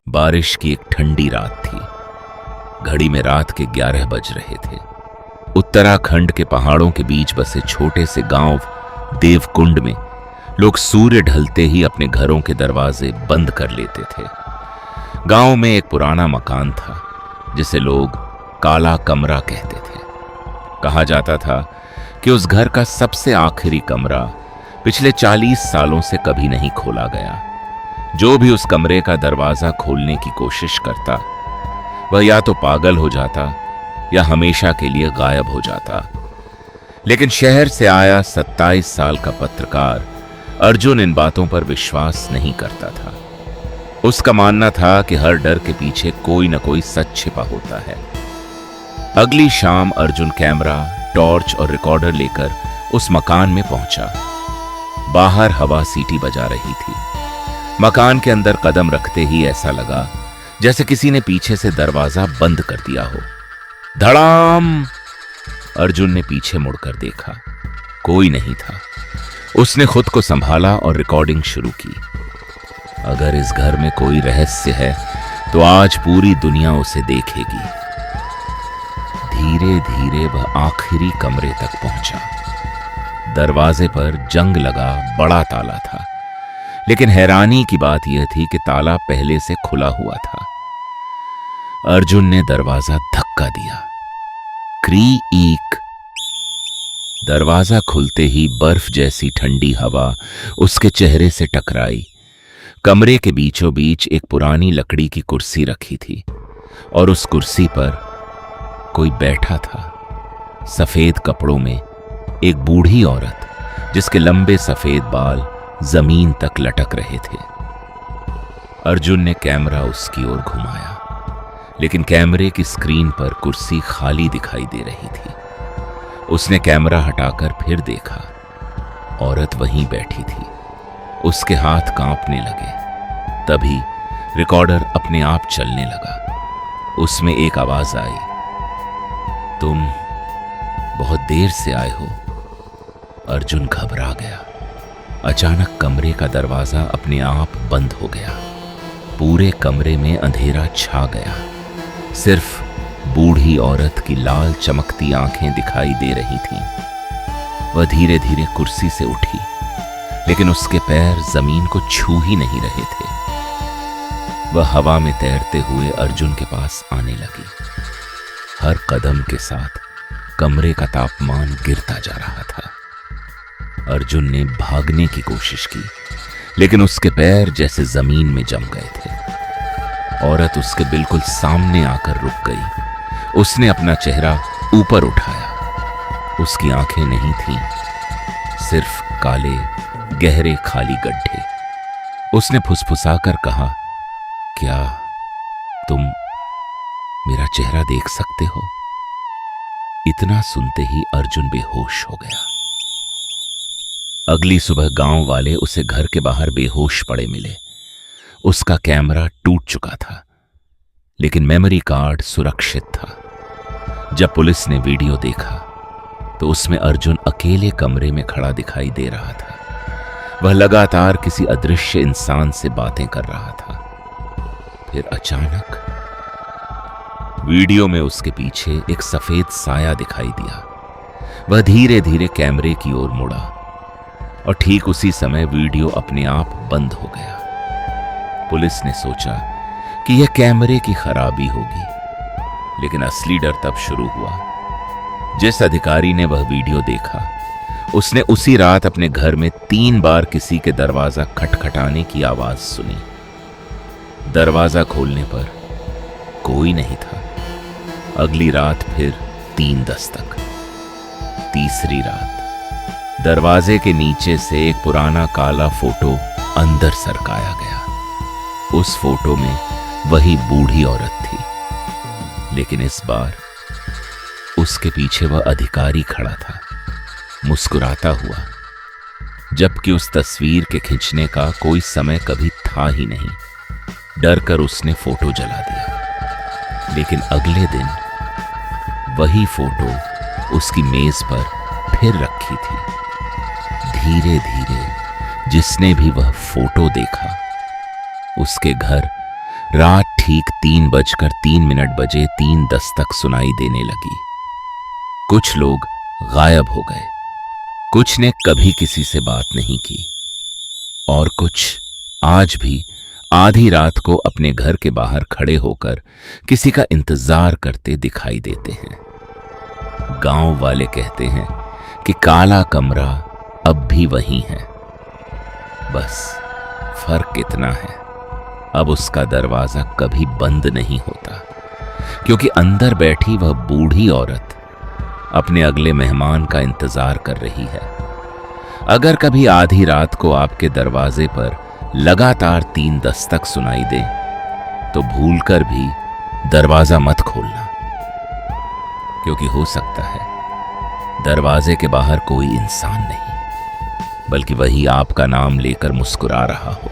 बारिश की एक ठंडी रात थी। घड़ी में रात के 11 बज रहे थे। उत्तराखंड के पहाड़ों के बीच बसे छोटे से गांव देवकुंड में लोग सूर्य ढलते ही अपने घरों के दरवाजे बंद कर लेते थे। गांव में एक पुराना मकान था जिसे लोग काला कमरा कहते थे। कहा जाता था कि उस घर का सबसे आखिरी कमरा पिछले 40 सालों से कभी नहीं खोला गया। जो भी उस कमरे का दरवाजा खोलने की कोशिश करता वह या तो पागल हो जाता या हमेशा के लिए गायब हो जाता। लेकिन शहर से आया 27 साल का पत्रकार अर्जुन इन बातों पर विश्वास नहीं करता था। उसका मानना था कि हर डर के पीछे कोई न कोई सच छिपा होता है। अगली शाम अर्जुन कैमरा, टॉर्च और रिकॉर्डर लेकर उस मकान में पहुंचा। बाहर हवा सीटी बजा रही थी। मकान के अंदर कदम रखते ही ऐसा लगा जैसे किसी ने पीछे से दरवाजा बंद कर दिया हो। धड़ाम! अर्जुन ने पीछे मुड़कर देखा। कोई नहीं था। उसने खुद को संभाला और रिकॉर्डिंग शुरू की। अगर इस घर में कोई रहस्य है तो आज पूरी दुनिया उसे देखेगी। धीरे धीरे वह आखिरी कमरे तक पहुंचा। दरवाजे पर जंग लगा बड़ा ताला था, लेकिन हैरानी की बात यह थी कि ताला पहले से खुला हुआ था। अर्जुन ने दरवाजा धक्का दिया। क्रीक! दरवाजा खुलते ही बर्फ जैसी ठंडी हवा उसके चेहरे से टकराई। कमरे के बीचों बीच एक पुरानी लकड़ी की कुर्सी रखी थी और उस कुर्सी पर कोई बैठा था। सफेद कपड़ों में एक बूढ़ी औरत जिसके लंबे सफेद बाल जमीन तक लटक रहे थे। अर्जुन ने कैमरा उसकी ओर घुमाया, लेकिन कैमरे की स्क्रीन पर कुर्सी खाली दिखाई दे रही थी। उसने कैमरा हटाकर फिर देखा। औरत वहीं बैठी थी। उसके हाथ कांपने लगे। तभी रिकॉर्डर अपने आप चलने लगा। उसमें एक आवाज आई, तुम बहुत देर से आए हो। अर्जुन घबरा गया। अचानक कमरे का दरवाजा अपने आप बंद हो गया। पूरे कमरे में अंधेरा छा गया। सिर्फ बूढ़ी औरत की लाल चमकती आंखें दिखाई दे रही थीं। वह धीरे धीरे कुर्सी से उठी, लेकिन उसके पैर जमीन को छू ही नहीं रहे थे। वह हवा में तैरते हुए अर्जुन के पास आने लगी। हर कदम के साथ कमरे का तापमान गिरता जा रहा था। अर्जुन ने भागने की कोशिश की, लेकिन उसके पैर जैसे जमीन में जम गए थे। औरत उसके बिल्कुल सामने आकर रुक गई। उसने अपना चेहरा ऊपर उठाया। उसकी आंखें नहीं थीं, सिर्फ काले गहरे खाली गड्ढे। उसने फुसफुसाकर कहा, क्या तुम मेरा चेहरा देख सकते हो? इतना सुनते ही अर्जुन बेहोश हो गया। अगली सुबह गांव वाले उसे घर के बाहर बेहोश पड़े मिले। उसका कैमरा टूट चुका था, लेकिन मेमोरी कार्ड सुरक्षित था। जब पुलिस ने वीडियो देखा तो उसमें अर्जुन अकेले कमरे में खड़ा दिखाई दे रहा था। वह लगातार किसी अदृश्य इंसान से बातें कर रहा था। फिर अचानक वीडियो में उसके पीछे एक सफेद साया दिखाई दिया। वह धीरे धीरे कैमरे की ओर मुड़ा और ठीक उसी समय वीडियो अपने आप बंद हो गया। पुलिस ने सोचा कि यह कैमरे की खराबी होगी, लेकिन असली डर तब शुरू हुआ। जिस अधिकारी ने वह वीडियो देखा, उसने उसी रात अपने घर में 3 बार किसी के दरवाजा खटखटाने की आवाज सुनी। दरवाजा खोलने पर कोई नहीं था। अगली रात फिर 3 दस्तक। तीसरी रात दरवाजे के नीचे से एक पुराना काला फोटो अंदर सरकाया गया। उस फोटो में वही बूढ़ी औरत थी, लेकिन इस बार उसके पीछे वह अधिकारी खड़ा था, मुस्कुराता हुआ, जबकि उस तस्वीर के खींचने का कोई समय कभी था ही नहीं। डर कर उसने फोटो जला दिया। लेकिन अगले दिन वही फोटो उसकी मेज पर फिर रखी थी। धीरे धीरे जिसने भी वह फोटो देखा, उसके घर रात ठीक 3:03 बजे 3 दस्तक सुनाई देने लगी। कुछ लोग गायब हो गए, कुछ ने कभी किसी से बात नहीं की और कुछ आज भी आधी रात को अपने घर के बाहर खड़े होकर किसी का इंतजार करते दिखाई देते हैं। गांव वाले कहते हैं कि काला कमरा अब भी वही है, बस फर्क इतना है अब उसका दरवाजा कभी बंद नहीं होता, क्योंकि अंदर बैठी वह बूढ़ी औरत अपने अगले मेहमान का इंतजार कर रही है। अगर कभी आधी रात को आपके दरवाजे पर लगातार 3 दस्तक सुनाई दे तो भूलकर भी दरवाजा मत खोलना, क्योंकि हो सकता है दरवाजे के बाहर कोई इंसान नहीं, बल्कि वही आपका नाम लेकर मुस्कुरा रहा हो।